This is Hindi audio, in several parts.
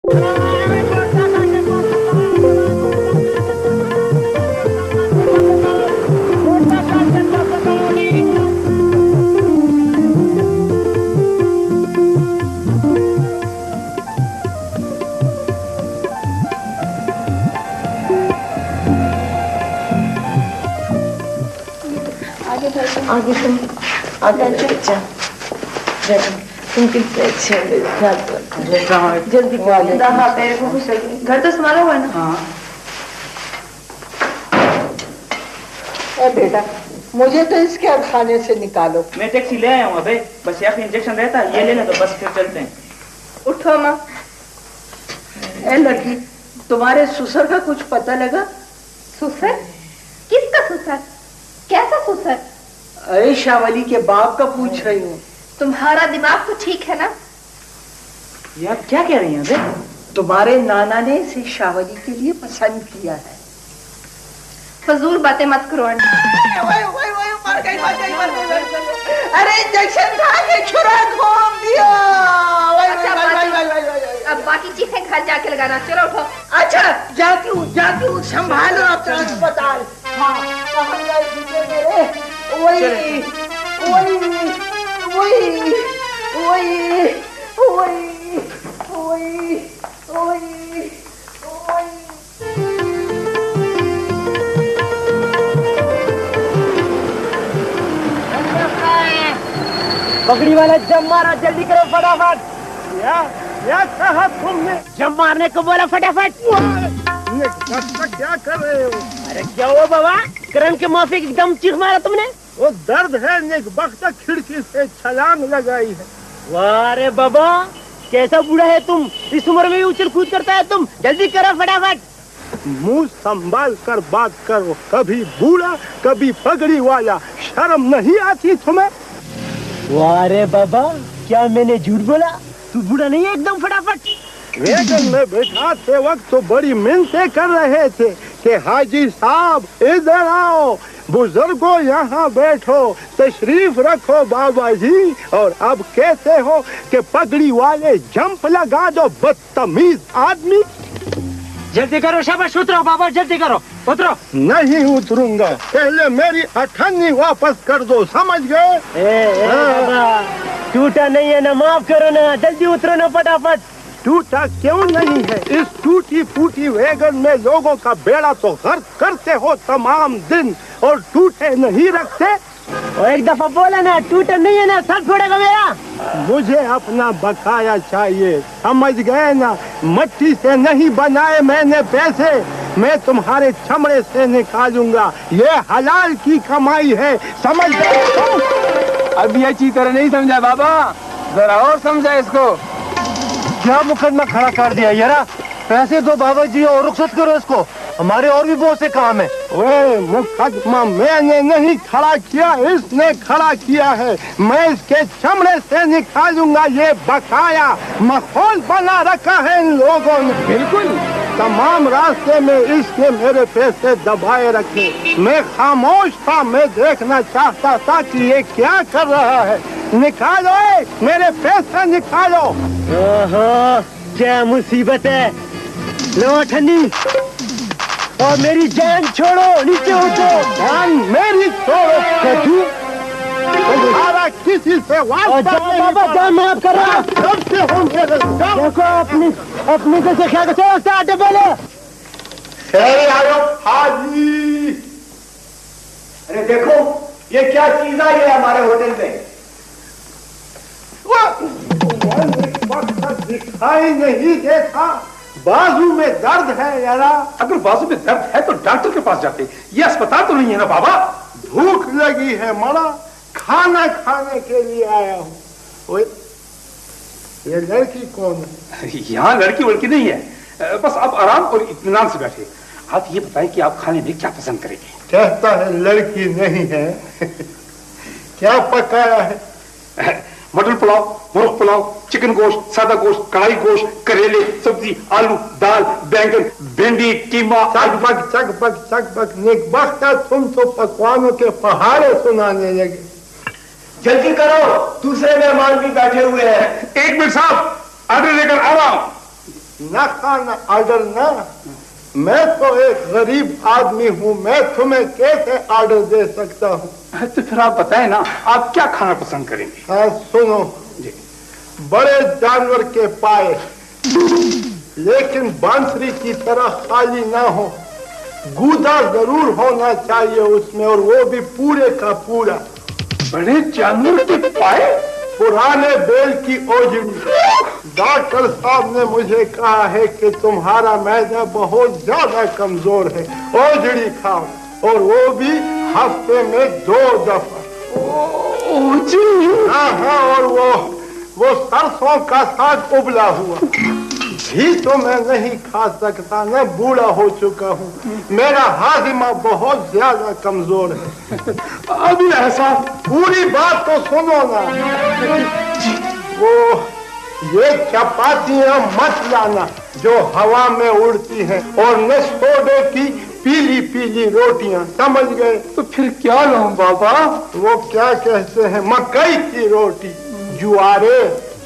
आगे तुम आगे अच्छा तुम कितने अच्छे जल्दी घर तो संभाला हुआ है ना। हाँ। बेटा मुझे तो इसके खाने से निकालो। मैं टैक्सी ले आया हूँ अबे, बस यहाँ पे इंजेक्शन रहता है, ये ले लें तो बस फिर चलते हैं। उठो माँ। ए लड़की तुम्हारे ससुर का कुछ पता लगा? ससुर? किसका ससुर? कैसा ससुर? अरे शावली के बाप का पूछ रही हूँ। तुम्हारा दिमाग तो ठीक है ना? यार क्या कह रही हैं अबे? तुम्हारे नाना ने इसे शावली के लिए पसंद किया है। फजूल बातें मत करो आंटी। मर गई। अरे इंजेक्शन था कि छुरा घूम दिया। अब बाकी चीजें घर जाके लगाना। चलो उठो। अच्छा जाती हूँ संभालो अपना अस्पताल। हाँ कहाँ गए जीते मेरे? वही पगड़ी वाला जम मारा, जल्दी करो फटाफट। या कहा तुमने? जम मारने को बोला फटाफट। क्या कर रहे हो? अरे क्या हुआ बाबा? करण के मुंह पे एकदम चीख मारा तुमने? वो दर्द है, नेक वक्त खिड़की से छलांग लगाई है। वाह रे बाबा, कैसा बूढ़ा है तुम, इस उम्र में भी उछल कूद करता है तुम। जल्दी करो फटाफट। मुंह संभाल कर बात करो, कभी बूढ़ा कभी पगड़ी वाला, शर्म नहीं आती तुम्हें? वाह रे बाबा, क्या मैंने झूठ बोला? तू बूढ़ा नहीं है एकदम? फटाफट। वेगन में बैठाते वक्त तो बड़ी मिन्नतें कर रहे थे कि हाजी साहब इधर आओ, बुजुर्गों यहाँ बैठो, तशरीफ रखो बाबा जी, और अब कहते हो कि पगड़ी वाले जंप लगा दो, बदतमीज आदमी। जल्दी करो, शाबाश उतरो बाबा, जल्दी करो, उतरो। नहीं उतरूंगा, पहले मेरी अठन्नी वापस कर दो, समझ गए? बाबा टूटा नहीं है ना, माफ करो ना, जल्दी उतरो ना फटाफट। टूटा क्यों नहीं है? इस टूटी फूटी वैगन में लोगों का बेड़ा तो गर्क करते हो तमाम दिन, और टूटे नहीं रखते। और एक दफा बोला ना, टूटा नहीं है ना, सर छोड़ेगा मेरा। मुझे अपना बकाया चाहिए, समझ गए ना? मट्टी से नहीं बनाए मैंने पैसे, मैं तुम्हारे चमड़े से निकालूंगा, ये हलाल की कमाई है, समझ गए? अब ये अच्छी तरह नहीं समझा बाबा, जरा और समझा इसको। क्या मुकदमा खड़ा कर दिया यारा? पैसे दो बाबा जी और रुखसत करो इसको, हमारे और भी बहुत से काम है। ओए मुकदमा मैंने नहीं खड़ा किया, इसने खड़ा किया है, मैं इसके चमड़े से निकालूंगा ये बकाया। माहौल बना रखा है इन लोगों ने, बिल्कुल तमाम रास्ते में इसने मेरे पैसे दबाए रखे। मैं खामोश था, मैं देखना चाहता था कि ये क्या कर रहा है। निकालो मेरे पैसे निकालो। क्या मुसीबत है। लो ठन्नी, और मेरी जान छोड़ो, नीचे उठो। जान मेरी छोड़ो, तुम्हारा किसी से वास्ता नहीं। बाबा जान माफ कर रहा, सबसे हो मेरे। देखो अपनी कैसे क्या करते आटे बोले। हाजी, अरे देखो ये क्या चीज आई है हमारे होटल में। दिखाई नहीं देता, बाजू में दर्द है यारा। अगर बाजू में दर्द है तो डॉक्टर के पास जाते, ये अस्पताल तो नहीं है ना बाबा। भूख लगी है मरा, खाना खाने के लिए आया हूँ। ये लड़की कौन है? यहाँ लड़की वड़की नहीं है, बस आप आराम और इत्मीनान से बैठे। आप ये बताएं कि आप खाने में क्या पसंद करेंगे? कहता है लड़की नहीं है। क्या पकाया है? मटर पुलाव, मुर्ग पुलाव, चिकन गोश्त, सादा गोश्त, कढ़ाई गोश्त, करेले, सब्जी, आलू, दाल, बैंगन, भिंडी, कीमा। चकबक नेक वक्त तुम तो पकवानों के पहाड़े सुनाने लगे। जल्दी करो, दूसरे मेहमान भी बैठे हुए हैं। एक मिनट साहब, ऑर्डर लेकर आ रहा हूं। ना खाना ऑर्डर ना। मैं तो एक गरीब आदमी हूँ, मैं तुम्हें कैसे ऑर्डर दे सकता हूँ? तो फिर आप बताएं ना, आप क्या खाना पसंद करेंगे? हाँ सुनो जी। बड़े जानवर के पाए, लेकिन बांसुरी की तरह खाली ना हो, गूदा जरूर होना चाहिए उसमें, और वो भी पूरे का पूरा। बड़े जानवर के पाए? पुराने बैल की ओजड़ी। डॉक्टर साहब ने मुझे कहा है कि तुम्हारा मैदा बहुत ज्यादा कमजोर है, ओजड़ी खाओ, और वो भी हफ्ते में 2 दफा। ओजड़ी? हाँ हाँ, और वो सरसों का साग उबला हुआ। घी तो मैं नहीं खा सकता, मैं बूढ़ा हो चुका हूँ, मेरा हाजिमा बहुत ज्यादा कमजोर है। अभी ऐसा? पूरी बात तो सुनो ना। वो ये चपातियां मत लाना जो हवा में उड़ती हैं, और न सोडे की पीली पीली रोटियां, समझ गए? तो फिर क्या लाऊं बाबा? वो क्या कहते हैं, मकई की रोटी, जुआरे,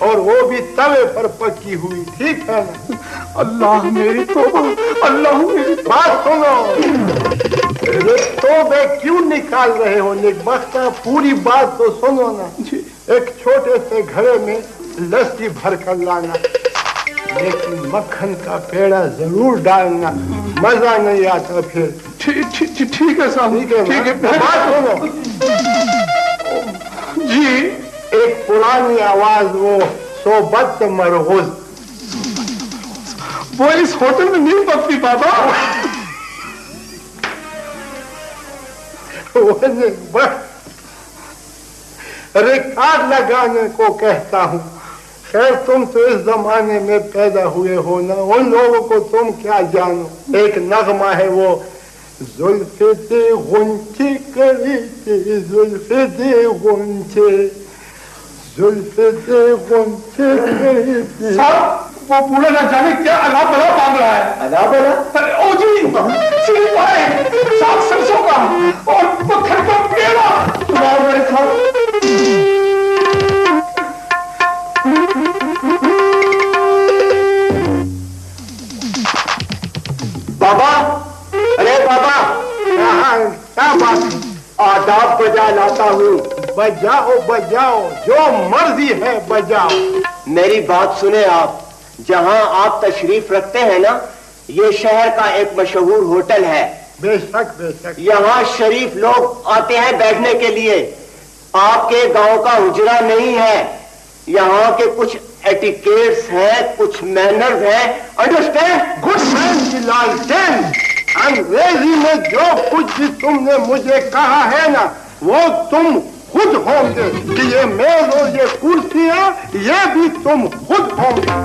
और वो भी तवे पर पकी हुई, ठीक है ना? अल्लाह मेरी तौबा, अल्लाह मेरी बात सुनो। ये तौबे क्यों निकाल रहे हो नेकबख्ता? पूरी बात तो सुनो ना। एक छोटे से घड़े में लस्सी भर कर लाना, लेकिन मक्खन का पेड़ा जरूर डालना, मजा नहीं आता फिर। ठीक है साहब, ठीक है। बात सुनो जी। एक पुरानी आवाज, वो सोबत मरगूज, वो इस होटल में नहीं पकती बाबा। रिकॉर्ड लगाने को कहता हूँ। खैर तुम तो इस जमाने में पैदा हुए हो ना, उन लोगों को तुम क्या जानो। एक नगमा है वो, जुल्फे दे गुंचे करे थे, जुल्फे दे गुंचे, जुल्फे दे गुंचे करे थे। साहब वो बूढ़ा ना जाने क्या अला बला बांध रहा है। अला बला? ओ जी, सिर्फ पाए, साग सरसों का और मक्खन का पेड़ा। बाबा, अरे बाबा, क्या बात है? आदाब बजा लाता हूँ। बजाओ बजाओ, जो मर्जी है बजाओ। मेरी बात सुने आप, जहाँ आप तशरीफ रखते हैं ना, ये शहर का एक मशहूर होटल है। बेशक बेशक। यहाँ शरीफ लोग आते हैं बैठने के लिए, आपके गांव का हुजरा नहीं है। यहाँ के कुछ एटिकेट्स हैं, कुछ मैनर्स हैं, अंडरस्टैंड? गुड मैन की लालटेन, अंग्रेजी में जो कुछ भी तुमने मुझे कहा है ना, वो तुम खुद होंगे कि ये मेज और ये कुर्सियां, ये भी तुम खुद होंगे।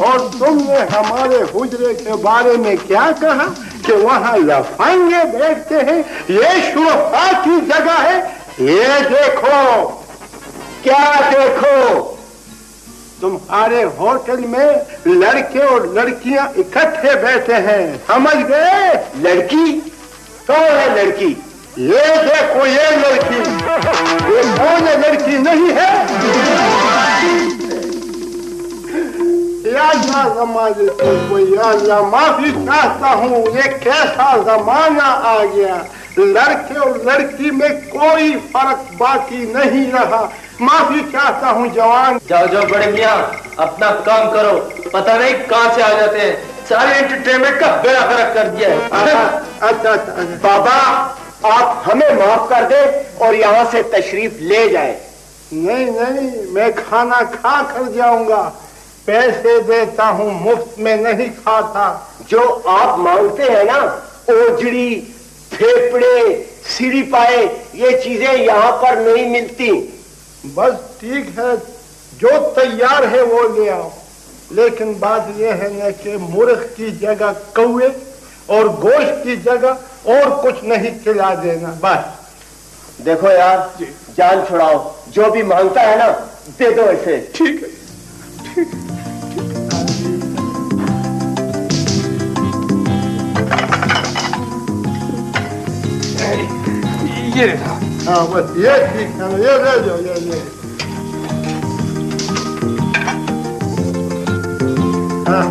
और तुमने हमारे हुजरे के बारे में क्या कहा कि वहाँ लफंगे बैठते हैं, ये शुरफा की जगह है। ये देखो। क्या देखो? तुम्हारे होटल में लड़के और लड़कियां इकट्ठे बैठे हैं, समझ गए? लड़की? कौन है लड़की? ये देखो, ये लड़की। ये कौन है? लड़की नहीं है? या जमाने से कोई, या माफी चाहता हूँ, ये कैसा जमाना आ गया। लड़के और लड़की में कोई फर्क बाकी नहीं रहा। माफी चाहता हूँ जवान। जाओ जाओ बड़े मियाँ, अपना काम करो, पता नहीं कहाँ से आ जाते हैं, सारे एंटरटेनमेंट का बेड़ा गर्क कर दिया है। अच्छा बाबा, आप हमें माफ कर दे और यहाँ से तशरीफ ले जाए। नहीं नहीं, मैं खाना खा कर जाऊंगा, पैसे देता हूँ, मुफ्त में नहीं खाता। जो आप मांगते हैं ना, ओजड़ी, फेफड़े, सीढ़ी पाए, ये चीजें यहाँ पर नहीं मिलती। बस ठीक है, जो तैयार है वो ले आओ। लेकिन बात यह है ना कि मुर्ग की जगह कौवे और गोश्त की जगह और कुछ नहीं खिला देना, बस। देखो यार, जान छुड़ाओ, जो भी मांगता है ना दे दो इसे। ठीक है, ठीक है। ये रहा। हाँ बस ये ठीक है, ये ले जाओ, ये हाँ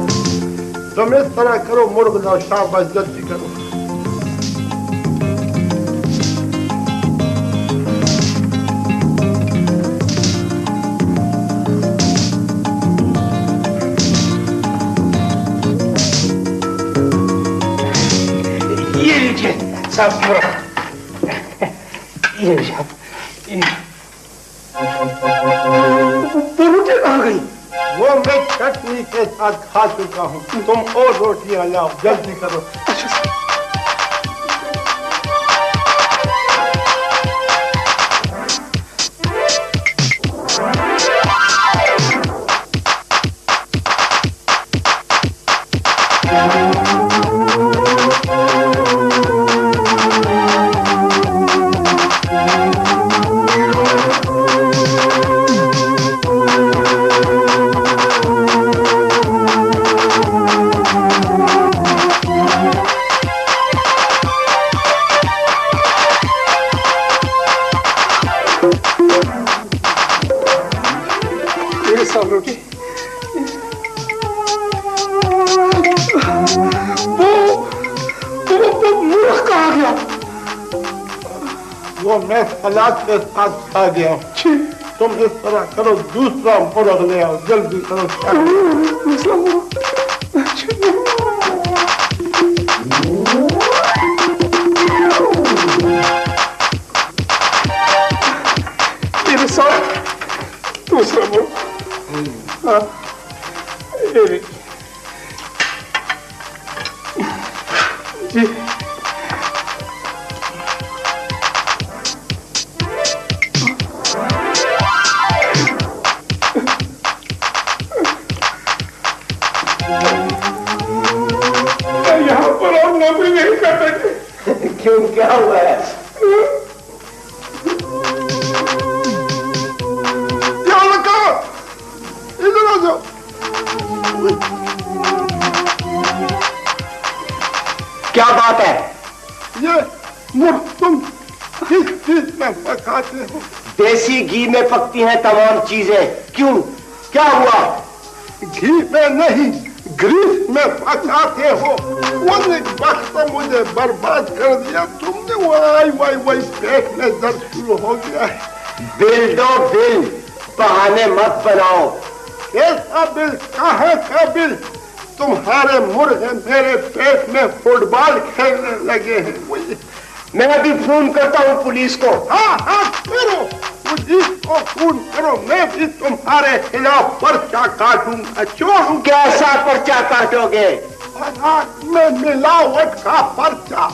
तुम इस तरह करो, मुर्ग जाओ, शाबाश, जल्दी करो। ये लीजिए साहब, ये रोटी कहाँ गई? वो मैं चटनी के साथ खा चुका हूँ, तुम और रोटियां लाओ, जल्दी करो। सब रोटी वो मुर्ग कहाँ गया? वो मैं सलाद के साथ खा गया हूँ। तुम इस तरह करो, दूसरा मुर्ग ले आओ, जल्दी करो। दूसरा मुर्ग, हाँ, जी यहाँ पर और नौकरी नहीं कर सकते। क्यों, क्या हुआ है? इधर आ जाओ। क्या बात है? ये मुर्ग तुम किस चीज में पकाते हो? देसी घी में पकती हैं तमाम चीजें। क्यों, क्या हुआ? घी में नहीं, ग्रीस में पकाते हो। वो वक्त मुझे बर्बाद कर दिया तुमने। वाई पेट में दर्द शुरू हो गया है। बिल दो बिल, बहाने मत बनाओ। कैसा बिल? कहाँ का बिल? तुम्हारे मुर्गे मेरे पेट में फुटबॉल खेलने लगे हैं। मैं अभी फोन करता हूँ पुलिस को। हाँ करो, पुलिस को फोन करो। मैं भी तुम्हारे खिलाफ पर्चा काटूंगा। छोड़ू। कैसा पर्चा काटोगे? में मिलावट का पर्चा।